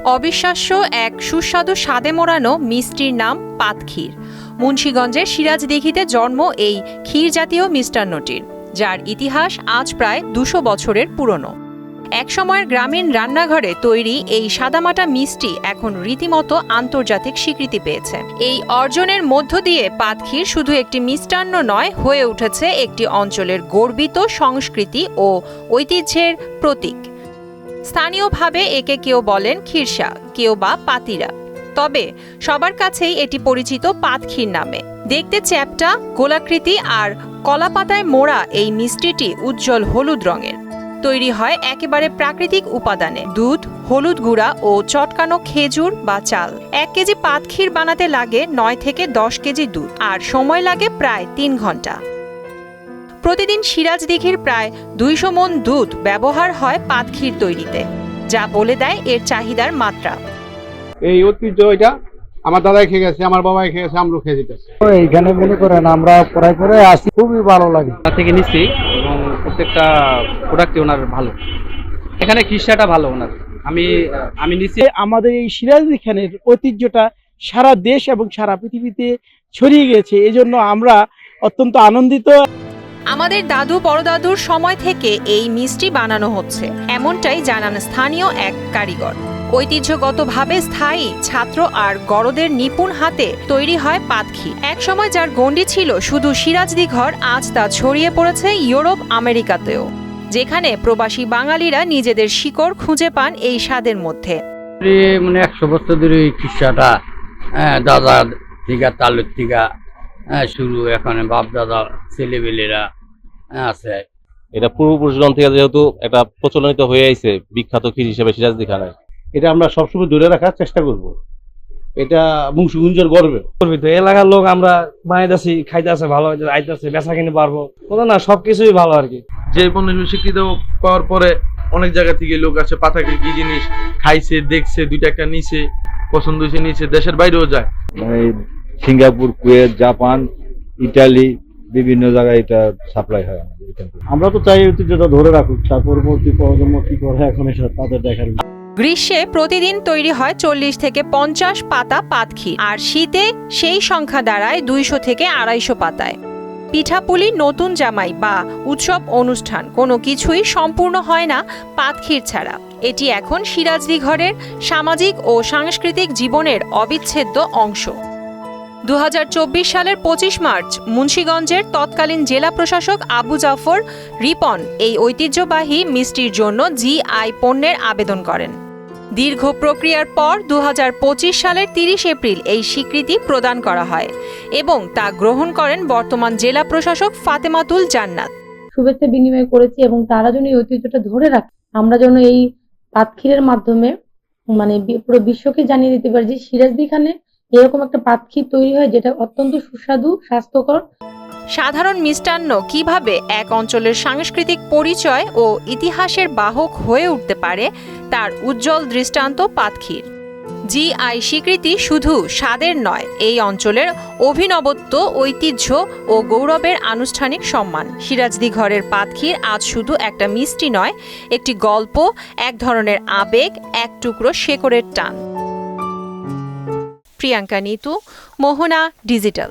অবিশ্বাস্য এক সুস্বাদু স্বাদে মোড়ানো মিষ্টির নাম পাতক্ষীর। মুন্সিগঞ্জের সিরাজদিঘিতে জন্ম এই ক্ষীর জাতীয় মিষ্টান্নটির, যার ইতিহাস আজ প্রায় ২০০ বছরের পুরনো। একসময়ের গ্রামীণ রান্নাঘরে তৈরি এই সাদামাটা মিষ্টি এখন রীতিমতো আন্তর্জাতিক স্বীকৃতি পেয়েছে। এই অর্জনের মধ্য দিয়ে পাতক্ষীর শুধু একটি মিষ্টান্ন নয়, হয়ে উঠেছে একটি অঞ্চলের গর্বিত সংস্কৃতি ও ঐতিহ্যের প্রতীক। স্থানীয়ভাবে একে কেউ বলেন ক্ষীরসা, কেউ বা পাতিরা, তবে সবার কাছেই এটি পরিচিত পাতক্ষীর নামে। দেখতে চ্যাপ্টা, গোলাকৃতি আর কলাপাতায় মোড়া এই মিষ্টিটি উজ্জ্বল হলুদ রঙের। তৈরি হয় একেবারে প্রাকৃতিক উপাদানে, দুধ, হলুদ গুঁড়া ও চটকানো খেজুর বা চাল। ১ কেজি পাতক্ষীর বানাতে লাগে ৯ থেকে ১০ কেজি দুধ, আর সময় লাগে প্রায় ৩ ঘন্টা। প্রতিদিন সিরাজদিঘির প্রায় ২০০ মণ দুধ ব্যবহার হয় পাতক্ষীর তৈরিতে, যা বলে দেয় এর চাহিদার মাত্রা। এই ঐতিহ্য এটা আমার দাদাই খেয়ে গেছে, আমার বাবাই খেয়ে গেছে, আমরাও খেয়ে যেতেছি। এইখানে মনে করেন আমরা পড়াই করে আসি, খুবই ভালো লাগে। থেকে নিচ্ছি এবং প্রত্যেকটা প্রোডাক্টই ওনার ভালো। এখানে খিরসাটা ভালো ওনার। আমি নিচ্ছি। আমাদের এই সিরাজদিঘির ঐতিহ্যটা সারা দেশ এবং সারা পৃথিবীতে ছড়িয়ে গেছে, এজন্য আমরা অত্যন্ত আনন্দিত। আমাদের দাদু পরদাদুর সময় থেকে এই মিষ্টি বানানো হচ্ছে, এমনটাই জানান স্থানীয় এক কারিগর। ঐতিহ্যগতভাবে স্থায়ী ছাত্র আর গড়দের নিপুণ হাতে তৈরি হয় পাতক্ষীর। একসময় যার গণ্ডি ছিল শুধু সিরাজদিঘর, আজ তা ছড়িয়ে পড়েছে ইউরোপ, আমেরিকাতেও, যেখানে প্রবাসী বাঙালিরা নিজেদের শিকড় খুঁজে পান এই স্বাদের মধ্যে। ১০০ বছর ধরে এই খিরসাটা দাদা থেকে তালুর থেকে শুরু, এখানে বাপ দাদা ছেলেবেলেরা আছে। এটা পূর্বপুরুষগণ থেকে যেহেতু একটা প্রচলিত হয়ে আইছে বিখ্যাত ক্ষীর হিসেবে সিরাজদিঘানায়, এটা আমরা সবসময় ধরে রাখার চেষ্টা করব। এটা মুন্সিগঞ্জের গর্বের। গর্বিত এলাকার লোক আমরা বানাইতেছি, খাইতেছে, ভালো আইতেছে, বেচা কিনে পারবো না, সবকিছুই ভালো আর কি। যে পণ্য স্বীকৃত পাওয়ার পরে অনেক জায়গা থেকে লোক আছে, পাতাকে কি জিনিস খাইছে, দেখছে, দুইটা একটা নিছে, পছন্দ হয়েছে নিছে, দেশের বাইরেও যায়। সিঙ্গাপুর, কুয়েত, জাপান, ইটালি, বিভিন্ন জায়গায় এটা সাপ্লাই হয়। আমরা তো চাই ঐতিহ্যটা ধরে রাখুক, তার পরবর্তী প্রজন্ম কি করে এখন এটা তাদের দেখার। গ্রীষ্মে প্রতিদিন তৈরি হয় ৪০ থেকে ৫০ পাতা পাতক্ষীর, আর শীতে সেই সংখ্যা দাঁড়ায় ২০০ থেকে ২৫০ পাতায়। পিঠাপুলি, নতুন জামাই বা উৎসব অনুষ্ঠান কোনো কিছুই সম্পূর্ণ হয় না পাতক্ষীর ছাড়া। এটি এখন সিরাজদিঘরের সামাজিক ও সাংস্কৃতিক জীবনের অবিচ্ছেদ্য অংশ। ২০২৪ সালের ২৫ মার্চ মুন্সিগঞ্জের তৎকালীন জেলা প্রশাসক আবু জাফর রিপন এই ঐতিহ্যবাহী মিষ্টির জন্য জিআই পণ্যের আবেদন করেন। দীর্ঘ প্রক্রিয়ার পর ২০২৫ সালের ৩০ এপ্রিল এই স্বীকৃতি প্রদান করা হয় এবং তা গ্রহণ করেন বর্তমান জেলা প্রশাসক ফাতেমাতুল জান্নাত। শুভেচ্ছা বিনিময় করেছি এবং তারা যেন এই ঐতিহ্যটা ধরে রাখে, আমরা যেন এই পাতক্ষীরের মাধ্যমে মানে পুরো বিশ্বকে জানিয়ে দিতে পারি যে সিরাজদিঘিতে এরকম একটা পাতক্ষীর তৈরি হয় যেটা অত্যন্ত সুস্বাদু, স্বাস্থ্যকর। সাধারণ মিষ্টান্ন কিভাবে এক অঞ্চলের সাংস্কৃতিক পরিচয় ও ইতিহাসের বাহক হয়ে উঠতে পারে তার উজ্জ্বল দৃষ্টান্ত পাতক্ষীর। জিআই স্বীকৃতি শুধু স্বাদের নয়, এই অঞ্চলের অভিনবত্ব, ঐতিহ্য ও গৌরবের আনুষ্ঠানিক সম্মান। সিরাজদিঘরের পাতক্ষীর আজ শুধু একটা মিষ্টি নয়, একটি গল্প, এক ধরনের আবেগ, এক টুকরো শেকড়ের টান। প্রিয়াঙ্কা নিতু, মোহনা ডিজিটাল।